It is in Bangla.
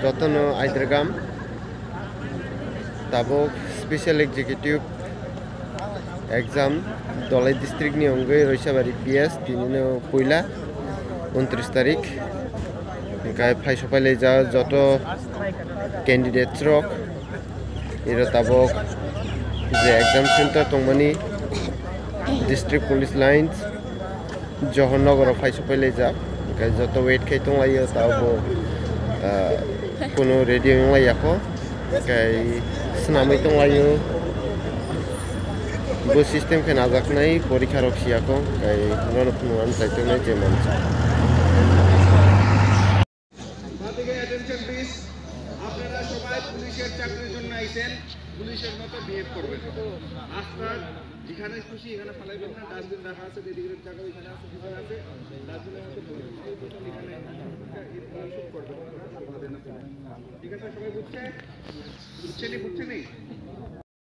যতন আইদ্রগাম tabok special executive exam Dalai district নি অঙ্গই রইসাবাড়ি পিএস তিনিনো পয়লা 29 তারিখ গায় ফাইসো পাইলে যা যত ক্যান্ডিডেট রক এর tabok যে এক্সাম সেন্টার তংমানি ডিস্ট্রিক্ট পুলিশ লাইন্স জহরনগর ফাইসো পাইলে যা গায় যত ওয়েট খাই তংলাইও তাও কোনো রেডি নংলাইয়াখো গায় স্নাमै तंलायो बो सिस्टेम के नाजाकनाय परीक्षा रखसियाखौ गाय नन फुनुआन साइतनाय जे मानसि মাদিকে অ্যাটেনশন প্লিজ আপনারা সবাই পুলিশের চাকরির জন্য আইছেন পুলিশের মতো বিহেভ করবেন আজকাল যেখানে খুশি এখানে ফেলাইবেন না ডাস্টবিন রাখা আছে ডেডিকেটেড জায়গা এখানে আছে এখানে আছে ডাস্টবিনের মধ্যে এখানে শুট করবেন ঠিক আছে সবাই বুঝছে বুঝছেনি